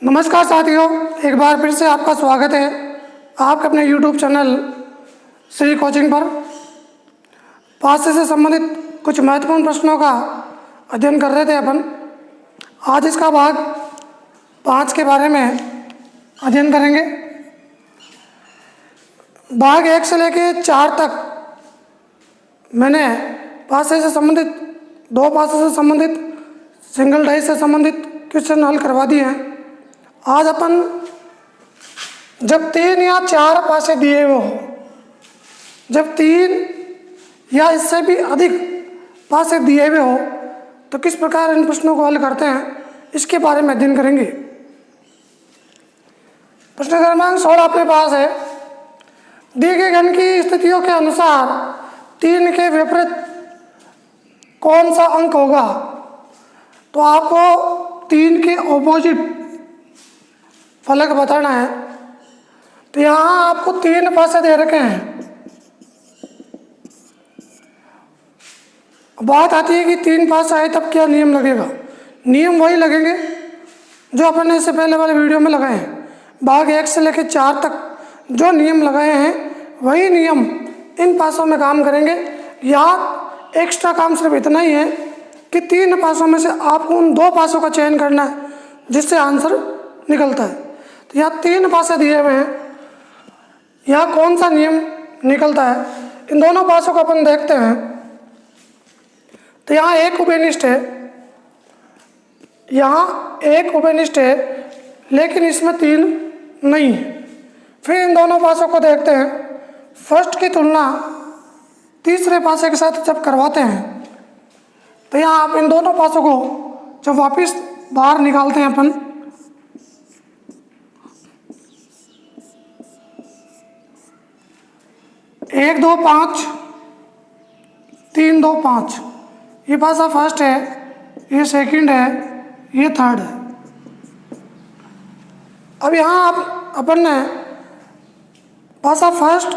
नमस्कार साथियों, एक बार फिर से आपका स्वागत है आपके अपने YouTube चैनल श्री कोचिंग पर। पास से संबंधित कुछ महत्वपूर्ण प्रश्नों का अध्ययन कर रहे थे अपन। आज इसका भाग 5 के बारे में अध्ययन करेंगे। भाग 1 से लेके 4 तक मैंने पासे से संबंधित 2 पासे से संबंधित सिंगल डाइस से संबंधित क्वेश्चन हल करवा दिए हैं। आज अपन जब 3 या 4 पासे दिए हुए हो, जब 3 या इससे भी अधिक पासे दिए हुए हो तो किस प्रकार इन प्रश्नों को हल करते हैं, इसके बारे में अध्ययन करेंगे। प्रश्न क्रमांक 16 अपने पास है। दिए गए घन की स्थितियों के अनुसार 3 के विपरीत कौन सा अंक होगा। तो आपको 3 के ऑपोजिट फलक बताना है। तो यहाँ आपको 3 पासे दे रखे हैं। बात आती है कि 3 पासे आए तब क्या नियम लगेगा। नियम वही लगेंगे जो अपन ने इससे पहले वाले वीडियो में लगाए हैं। भाग 1 से लेकर 4 तक जो नियम लगाए हैं वही नियम इन पासों में काम करेंगे। यहाँ एक्स्ट्रा काम सिर्फ इतना ही है कि 3 पासों में से आपको उन 2 पासों का चयन करना है जिससे आंसर निकलता है। तो यहाँ 3 पासे दिए हुए हैं, यहाँ कौन सा नियम निकलता है, इन दोनों पासों को अपन देखते हैं। तो यहाँ एक उभयनिष्ठ है, यहाँ एक उभयनिष्ठ है, लेकिन इसमें 3 नहीं है। फिर इन दोनों पासों को देखते हैं। फर्स्ट की तुलना तीसरे पासे के साथ जब करवाते हैं तो यहाँ आप इन दोनों पासों को जब वापस बाहर निकालते हैं अपन, एक 2 5 3 2 5, ये पासा फर्स्ट है, ये सेकंड है, ये थर्ड है। अब यहाँ आप अपन ने पासा फर्स्ट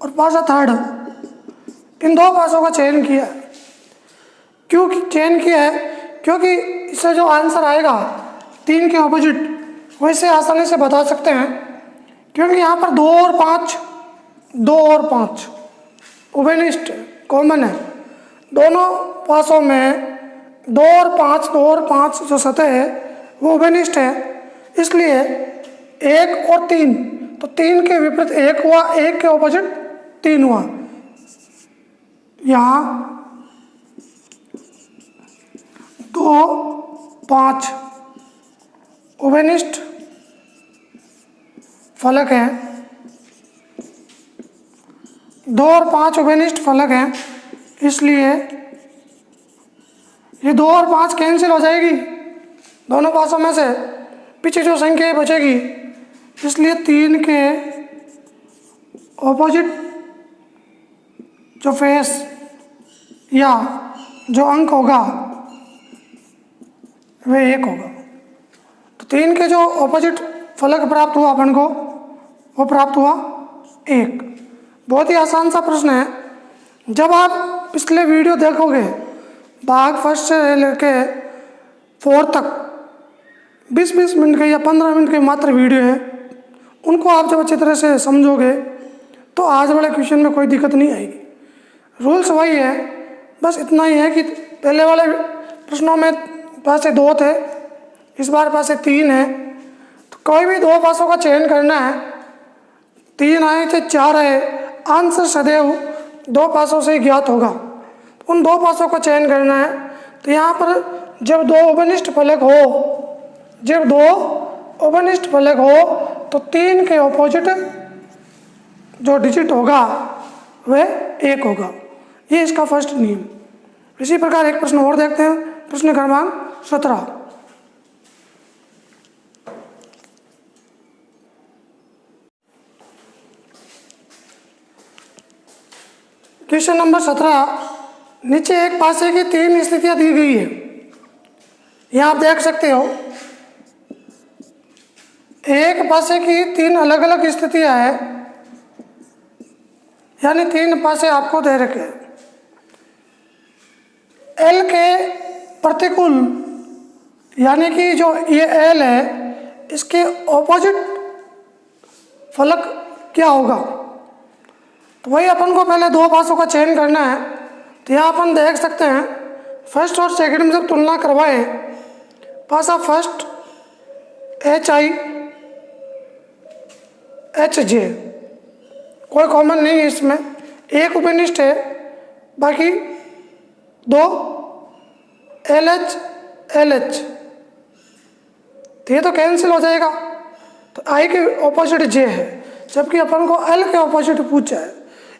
और पासा थर्ड इन 2 पासों का चयन किया है। क्यों चयन किया है? क्योंकि इससे जो आंसर आएगा 3 के ऑपोजिट वैसे आसानी से बता सकते हैं। क्योंकि यहाँ पर 2 और 5 उभयनिष्ठ कॉमन है। दोनों पासों में 2 और 5 जो सतह है वो उभयनिष्ठ है। इसलिए 1 और 3, तो 3 के विपरीत 1 हुआ, 1 के ऑपोजिट 3 हुआ। यहाँ 2 5 उभयनिष्ठ फलक हैं, 2 और 5 उभयनिष्ठ फलक हैं। इसलिए ये 2 और 5 कैंसिल हो जाएगी दोनों पासों में से, पीछे जो संख्या बचेगी। इसलिए 3 के ऑपोजिट जो फेस या जो अंक होगा वह 1 होगा। तो 3 के जो ऑपोजिट फलक प्राप्त हुआ अपन को, वो प्राप्त हुआ 1। बहुत ही आसान सा प्रश्न है। जब आप पिछले वीडियो देखोगे, भाग फर्स्ट से लेके 4 तक 20-20 मिनट के या 15 मिनट के मात्र वीडियो है, उनको आप जब अच्छी तरह से समझोगे तो आज वाले क्वेश्चन में कोई दिक्कत नहीं आएगी। रूल्स वही है, बस इतना ही है कि पहले वाले प्रश्नों में पासे 2 थे, इस बार पासे 3 है। तो कोई भी 2 पासों का चयन करना है। 3 आए थे 4 आए, आंसर सदैव 2 पासों से ज्ञात होगा। उन 2 पासों का चयन करना है। तो यहाँ पर जब 2 उभयनिष्ठ फलक हो तो 3 के ऑपोजिट जो डिजिट होगा वह 1 होगा। ये इसका फर्स्ट नियम। इसी प्रकार एक प्रश्न और देखते हैं। प्रश्न क्रमांक 17। Question number 17। नीचे एक पासे की 3 स्थितियां दी गई है। यहाँ आप देख सकते हो एक पासे की 3 अलग अलग स्थितियां हैं, यानी 3 पासे आपको दे रखे हैं। एल के प्रतिकूल यानी कि जो ये एल है इसके ऑपोजिट फलक क्या होगा। तो वही अपन को पहले दो पासों का चयन करना है। तो यहाँ अपन देख सकते हैं फर्स्ट और सेकंड में जब तुलना करवाएं, पासा first H I H J, कोई कॉमन नहीं है इसमें, एक उपनिष्ठ है, बाकी दो एल एच, तो ये तो कैंसिल हो जाएगा। तो आई के ऑपोजिट जे है, जबकि अपन को एल के ऑपोजिट पूछा है।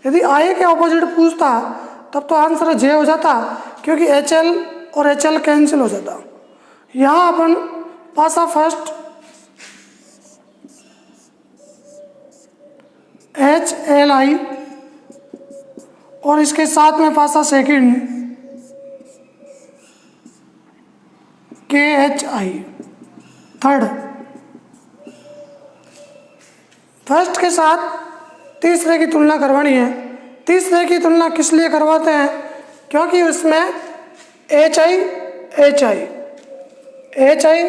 यदि आई के ऑपोजिट पूछता तब तो आंसर जे हो जाता, क्योंकि एच एल और एच एल कैंसिल हो जाता। यहाँ अपन पासा फर्स्ट एच एल आई और इसके साथ में पासा सेकंड के एच आई, थर्ड फर्स्ट के साथ तीसरे की तुलना करवानी है। तीसरे की तुलना किस लिए करवाते हैं, क्योंकि उसमें H I H I H I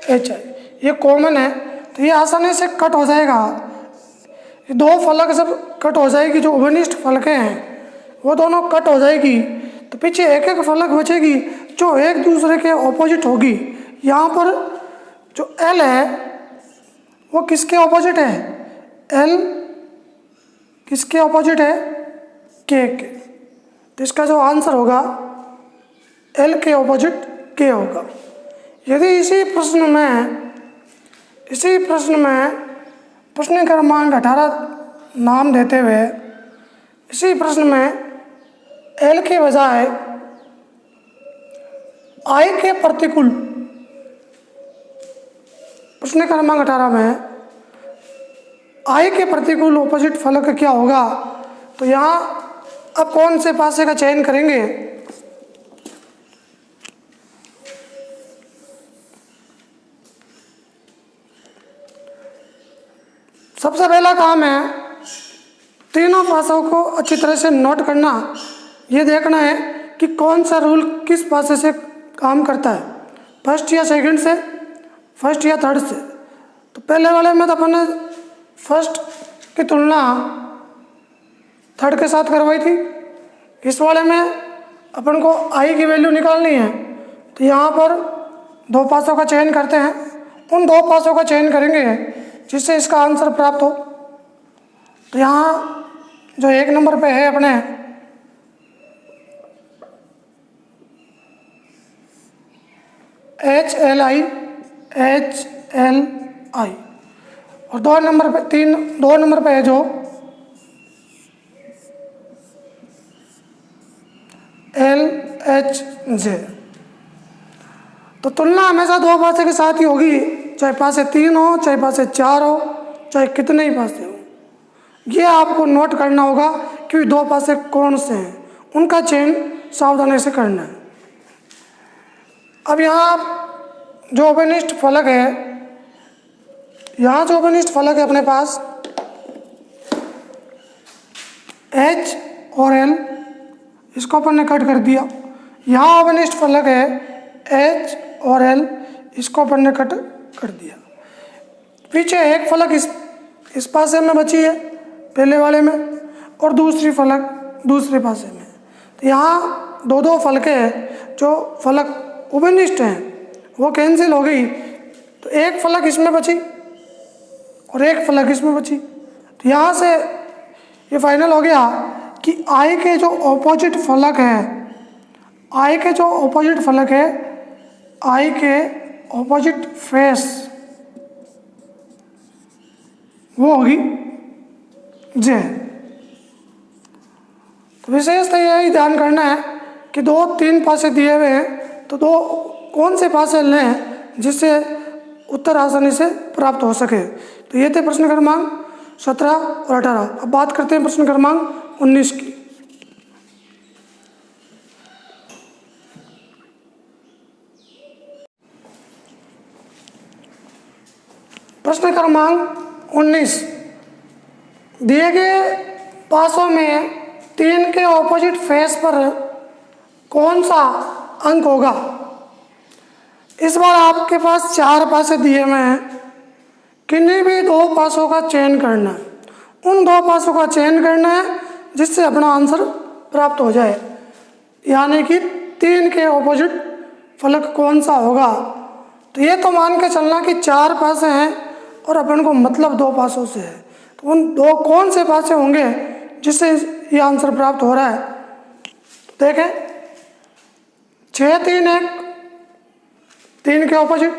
H I ये कॉमन है, तो ये आसानी से कट हो जाएगा। ये दो फलक जब कट हो जाएगी, जो उपनिष्ठ फलकें हैं वो दोनों कट हो जाएगी, तो पीछे एक एक फलक बचेगी जो एक दूसरे के ऑपोजिट होगी। यहाँ पर जो एल है वो किसके ऑपोजिट है, एल किसके ऑपोजिट है, के। तो इसका जो आंसर होगा एल के ऑपोजिट के होगा। यदि इसी प्रश्न में प्रश्न क्रमांक 18 नाम देते हुए इसी प्रश्न में एल के बजाय आई के प्रतिकूल, प्रश्न क्रमांक 18 में आई के प्रतिकूल ऑपोजिट फलक क्या होगा, तो यहाँ अब कौन से पासे का चयन करेंगे। सबसे पहला काम है तीनों पासों को अच्छी तरह से नोट करना, ये देखना है कि कौन सा रूल किस पासे से काम करता है, फर्स्ट या सेकंड से, फर्स्ट या थर्ड से। तो पहले वाले में तो अपन ने फर्स्ट की तुलना थर्ड के साथ करवाई थी। इस वाले में अपन को आई की वैल्यू निकालनी है, तो यहाँ पर दो पासों का चयन करते हैं। उन दो पासों का चयन करेंगे जिससे इसका आंसर प्राप्त हो। तो यहाँ जो एक नंबर पे है अपने एच एल आई, और दो नंबर पे है जो एल एच जे। तो तुलना हमेशा दो पासे के साथ ही होगी, चाहे पासे 3 हो, चाहे पासे 4 हो, चाहे कितने ही पासे हो। ये आपको नोट करना होगा कि दो पासे कौन से हैं, उनका चयन सावधानी से करना है। अब यहाँ जो उपनिष्ठ फलक है, अपने पास एच और एल, इसको अपन ने कट कर दिया। यहाँ उपनिष्ठ फलक है एच और एल, इसको अपन ने कट कर दिया। पीछे एक फलक इस पासे में बची है पहले वाले में, और दूसरी फलक दूसरे पासे में। तो यहाँ दो फलकें हैं, जो फलक उपनिष्ठ हैं वो कैंसिल हो गई, तो एक फलक इसमें बची और एक फलक इसमें बची। तो यहाँ से ये फाइनल हो गया कि आई के जो ऑपोजिट फलक है, आई के ऑपोजिट फेस वो होगी जे। तो विशेषतः यही ध्यान करना है कि 2-3 पासे दिए हुए हैं, तो कौन से पासे लें जिससे उत्तर आसानी से प्राप्त हो सके। तो ये थे प्रश्न क्रमांक 17 और 18। अब बात करते हैं प्रश्न क्रमांक 19 की। प्रश्न क्रमांक 19, दिए गए पासों में 3 के ऑपोजिट फेस पर कौन सा अंक होगा। इस बार आपके पास 4 पासे दिए हुए हैं, किन्हीं भी 2 पासों का चयन करना है। उन 2 पासों का चयन करना है जिससे अपना आंसर प्राप्त हो जाए, यानी कि 3 के ऑपोजिट फलक कौन सा होगा। तो ये तो मान के चलना कि 4 पासे हैं और अपन को मतलब 2 पासों से है, तो उन 2 कौन से पासे होंगे जिससे ये आंसर प्राप्त हो रहा है। तो देखें 6 3 1, 3 के ऑपोजिट,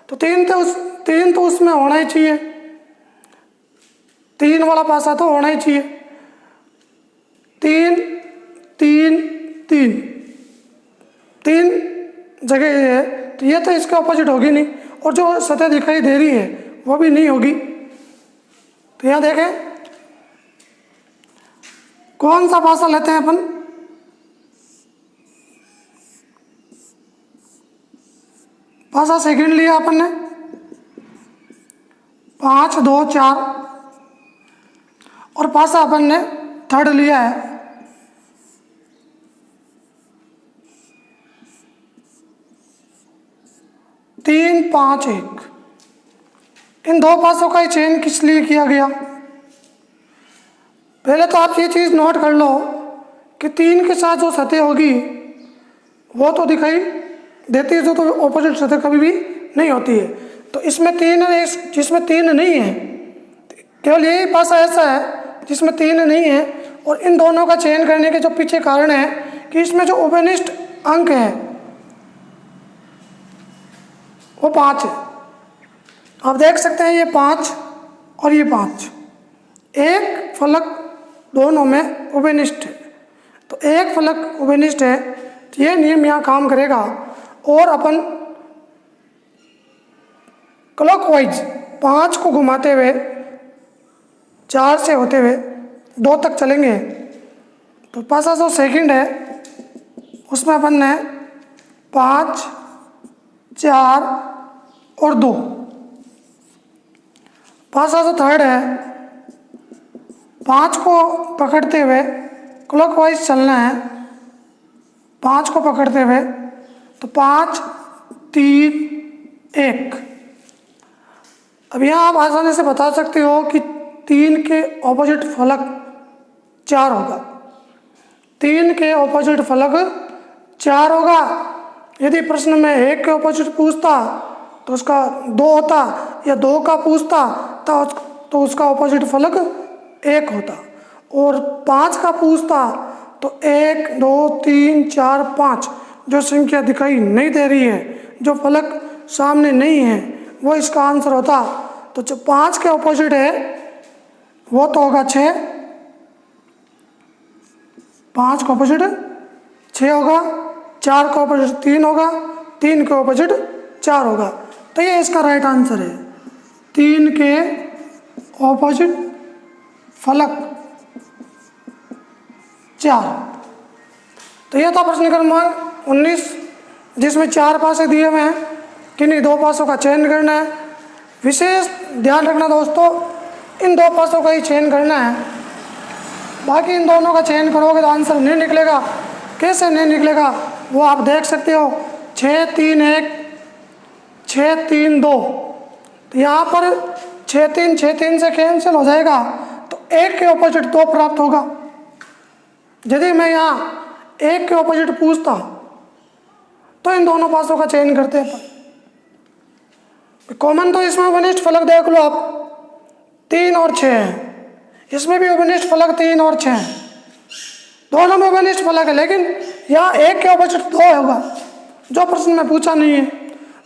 तो 3 तो उसमें होना ही चाहिए, 3 वाला पासा तो होना ही चाहिए। 3 3 3 3 जगह ये है, तो ये तो इसके ऑपोजिट होगी नहीं, और जो सतह दिखाई दे रही है वो भी नहीं होगी। तो यहाँ देखें कौन सा पासा लेते हैं अपन, पासा सेकंड लिया अपन ने, 5 2 4, और पासा अपन ने थर्ड लिया है 3 5 1। इन 2 पासों का ही चयन किस लिए किया गया। पहले तो आप ये चीज़ नोट कर लो कि 3 के साथ जो सतह होगी वो तो दिखाई देती है, जो तो ऑपोजिट सतह कभी भी नहीं होती है। तो इसमें 3 है, जिसमें 3 नहीं है, केवल यही पासा ऐसा है जिसमें 3 नहीं है। और इन दोनों का चयन करने के जो पीछे कारण है कि इसमें जो उभयनिष्ठ अंक है वो 5 है। आप देख सकते हैं ये 5 और ये 5, एक फलक दोनों में उभयनिष्ठ है। तो एक फलक उभयनिष्ठ है, तो ये नियम यहाँ काम करेगा। और अपन क्लॉकवाइज 5 को घुमाते हुए 4 से होते हुए 2 तक चलेंगे। तो पासा जो सेकंड है उसमें अपन ने 5 4 और 2। पासा जो थर्ड है 5 को पकड़ते हुए क्लॉकवाइज चलना है, 5 को पकड़ते हुए, तो 5 3 1। अब यहाँ आप आसानी से बता सकते हो कि 3 के ऑपोजिट फलक 4 होगा, 3 के ऑपोजिट फलक 4 होगा। यदि प्रश्न में 1 के ऑपोजिट पूछता तो उसका 2 होता, या 2 का पूछता तो उसका ऑपोजिट फलक 1 होता, और 5 का पूछता तो 1 2 3 4 5 जो संख्या दिखाई नहीं दे रही है, जो फलक सामने नहीं है, वो इसका आंसर होता। तो जो 5 के ऑपोजिट है वो तो होगा 6, 5 का ऑपोजिट 6 होगा, 4 का ऑपोजिट 3 होगा, 3 के ऑपोजिट 4 होगा। तो ये इसका राइट आंसर है, 3 के ऑपोजिट फलक 4। तो ये था प्रश्न क्रमांक 19, जिसमें 4 पासे दिए हुए हैं, किन्हीं 2 पासों का चयन करना है। विशेष ध्यान रखना दोस्तों, इन 2 पासों का ही चयन करना है, बाकी इन दोनों का चयन करोगे तो आंसर नहीं निकलेगा। कैसे नहीं निकलेगा वो आप देख सकते हो, 6 3 1 6 3 2। तो यहाँ पर 6 3 से कैंसिल हो जाएगा, तो 1 के ऑपोजिट 2 प्राप्त होगा। यदि मैं यहाँ 1 के ऑपोजिट पूछता तो इन दोनों पासों का चयन करते हैं। कॉमन तो इसमें उभयनिष्ठ फलक देख लो आप, 3 और 6 है, इसमें भी उभयनिष्ठ फलक 3 और 6 है, दोनों में उभयनिष्ठ फलक है, लेकिन यहाँ 1 के ऑपोजिट 2 होगा, जो प्रश्न में पूछा नहीं है।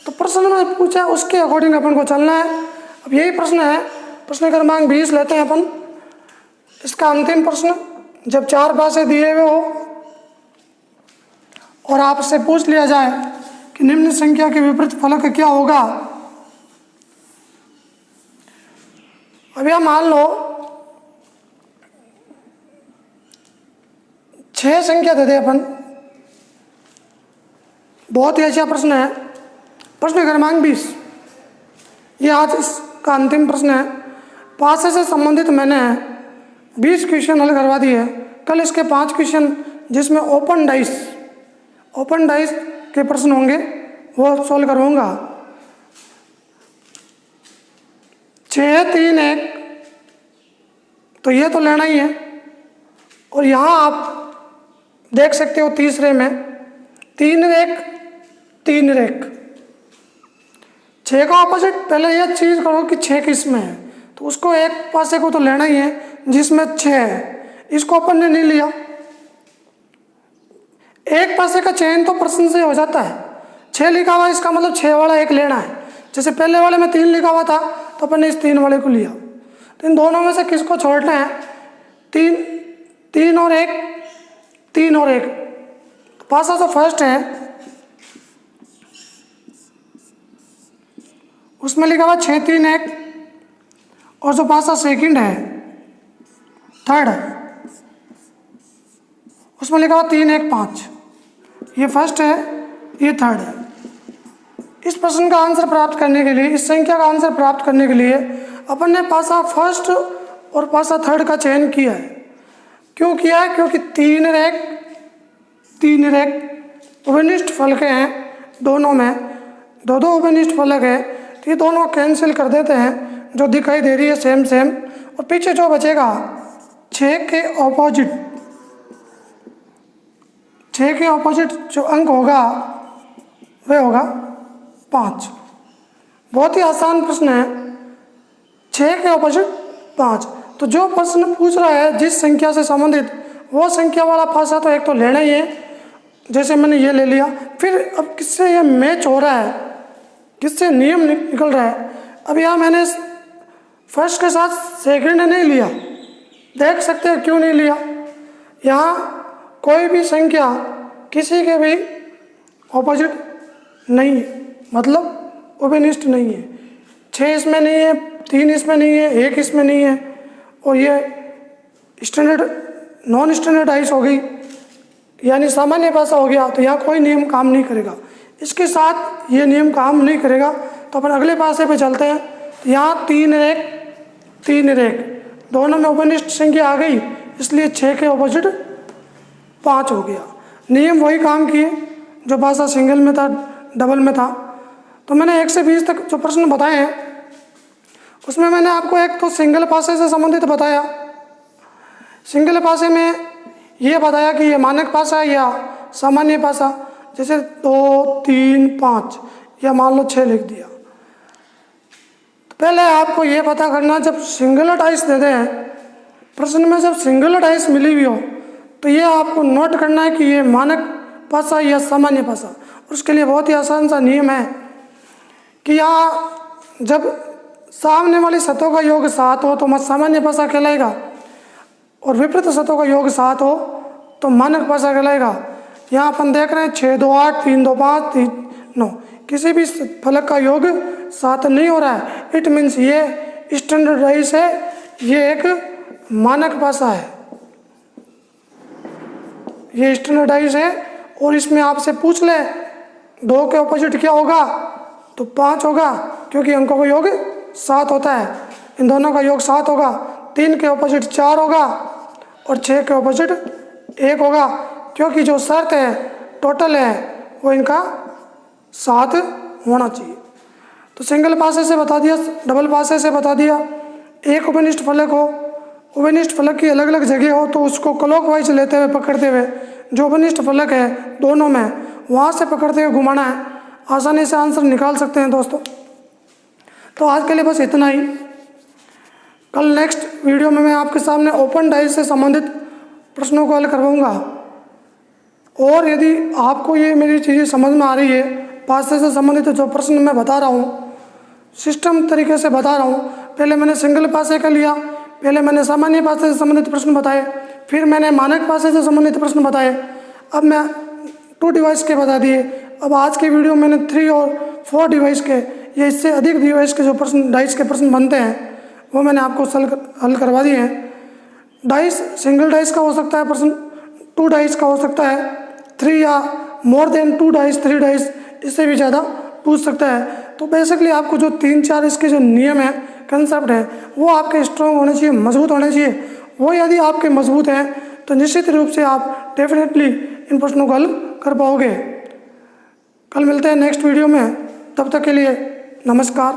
तो प्रश्न में पूछा उसके अकॉर्डिंग अपन को चलना है। अब यही प्रश्न है, प्रश्न क्रमांक 20 लेते हैं अपन। इसका अंतिम प्रश्न, जब 4 पासे दिए हुए हो और आपसे पूछ लिया जाए कि निम्न संख्या के विपरीत फलक क्या होगा। अब यह मान लो 6 संख्या दे दे अपन, बहुत ही अच्छा प्रश्न है। प्रश्न क्रमांक 20, ये आज इसका अंतिम प्रश्न है। पासे से संबंधित मैंने 20 क्वेश्चन हल करवा दिए। कल इसके 5 क्वेश्चन जिसमें ओपन डाइस के प्रश्न होंगे वो सॉल्व करवाऊँगा। 6 3 1 तो ये तो लेना ही है। और यहाँ आप देख सकते हो तीसरे में 3 रेख 3 रेख। 6 का ऑपोजिट पहले यह चीज़ करो कि 6 किस में है, तो उसको एक पासे को तो लेना ही है जिसमें 6 है। इसको अपन ने नहीं लिया। एक पासे का चयन तो प्रश्न से हो जाता है। 6 लिखा हुआ, इसका मतलब 6 वाला एक लेना है। जैसे पहले वाले में 3 लिखा हुआ था तो अपन ने इस 3 वाले को लिया। तो इन दोनों में से किसको छोड़ना है? 3 और 1, 3 और 1। पासा जो फर्स्ट है उसमें लिखा हुआ 6 3 1, और जो पासा सेकंड है थर्ड, उसमें लिखा हुआ 3 1 5। ये फर्स्ट है, ये थर्ड है। इस प्रश्न का आंसर प्राप्त करने के लिए, इस संख्या का आंसर प्राप्त करने के लिए अपन ने पासा फर्स्ट और पासा थर्ड का चयन किया है। क्यों किया है? क्योंकि 3 रेख उभयनिष्ठ फलक हैं, दोनों में दो उभयनिष्ठ फलक है, तो ये दोनों कैंसिल कर देते हैं। जो दिखाई दे रही है सेम सेम, और पीछे जो बचेगा 6 के ऑपोजिट जो अंक होगा वह होगा 5। बहुत ही आसान प्रश्न है। 6 के ऑपोजिट 5। तो जो प्रश्न पूछ रहा है जिस संख्या से संबंधित, वो संख्या वाला पासा तो एक तो लेना ही है। जैसे मैंने ये ले लिया, फिर अब किससे ये मैच हो रहा है, किससे नियम निकल रहा है। अब यहाँ मैंने फर्स्ट के साथ सेकंड नहीं लिया, देख सकते हैं क्यों नहीं लिया। यहाँ कोई भी संख्या किसी के भी ऑपोजिट नहीं है, मतलब उभयनिष्ठ नहीं है। 6 इसमें नहीं है, 3 इसमें नहीं है, 1 इसमें नहीं है, और ये स्टैंडर्ड नॉन स्टैंडर्डाइज हो गई, यानी सामान्य भाषा हो गया। तो यहाँ कोई नियम काम नहीं करेगा, इसके साथ ये नियम काम नहीं करेगा। तो अपन अगले पासे पे चलते हैं। तो यहाँ 3 रेख दोनों में उभयनिष्ठ संख्या आ गई, इसलिए 6 के ऑपोजिट 5 हो गया। नियम वही काम किए जो भाषा सिंगल में था, डबल में था। तो मैंने 1 से 20 तक जो प्रश्न बताए हैं उसमें मैंने आपको एक तो सिंगल पासे से संबंधित बताया। सिंगल पासे में ये बताया कि ये मानक पासा है या सामान्य पासा। जैसे 2 3 5 या मान लो 6 लिख दिया। तो पहले आपको ये पता करना, जब सिंगल डाइस देते हैं प्रश्न में, जब सिंगल डाइस मिली हुई हो तो ये आपको नोट करना है कि ये मानक पासा या सामान्य पासा। और उसके लिए बहुत ही आसान सा नियम है कि यहाँ जब सामने वाली सतहों का योग 7 हो तो सामान्य पासा कहलाएगा, और विपरीत सतहों का योग 7 हो तो मानक पासा कहलाएगा। यहाँ अपन देख रहे हैं 6 2 8 3 2 5 3 9, किसी भी फलक का योग 7 नहीं हो रहा है। इट मीन्स ये स्टैंडर्डाइज है, ये एक मानक पासा है, ये स्टैंडर्डाइज है। और इसमें आपसे पूछ ले 2 के ऑपोजिट क्या होगा, तो 5 होगा, क्योंकि अंकों का योग 7 होता है। इन दोनों का योग 7 होगा। 3 के ऑपोजिट 4 होगा, और 6 के ऑपोजिट 1 होगा, क्योंकि जो शर्त है टोटल है वो इनका 7 होना चाहिए। तो सिंगल पासे से बता दिया, डबल पासे से बता दिया। एक उभयनिष्ठ फलक हो, उभयनिष्ठ फलक की अलग अलग जगह हो तो उसको क्लॉकवाइज लेते हुए पकड़ते हुए जो उभयनिष्ठ फलक है दोनों में, वहाँ से पकड़ते हुए घुमाना है। आसानी से आंसर निकाल सकते हैं दोस्तों। तो आज के लिए बस इतना ही। कल नेक्स्ट वीडियो में मैं आपके सामने ओपन डाइस से संबंधित प्रश्नों को हल करवाऊँगा। और यदि आपको ये मेरी चीज़ें समझ में आ रही है, पासे से संबंधित जो प्रश्न मैं बता रहा हूँ सिस्टम तरीके से बता रहा हूँ। पहले मैंने सिंगल पासे का लिया, पहले मैंने सामान्य पासे से संबंधित प्रश्न बताए, फिर मैंने मानक पासे से संबंधित प्रश्न बताए, अब मैं 2 डिवाइस के बता दिए। अब आज के वीडियो मैंने 3 और 4 डिवाइस के या इससे अधिक डिवाइस के जो प्रश्न डाइस के प्रश्न बनते हैं वो मैंने आपको हल करवा दिए हैं। डाइस सिंगल डाइस का हो सकता है प्रश्न, 2 डाइस का हो सकता है, 3 या मोर देन 2 डाइस 3 डाइस, इससे भी ज़्यादा पूछ सकता है। तो बेसिकली आपको जो 3-4 इसके जो नियम है, कंसेप्ट है, वो आपके स्ट्रॉन्ग होने चाहिए, मजबूत होने चाहिए। वो यदि आपके मजबूत हैं तो निश्चित रूप से आप डेफिनेटली इन प्रश्नों को हल कर पाओगे। कल मिलते हैं नेक्स्ट वीडियो में, तब तक के लिए नमस्कार।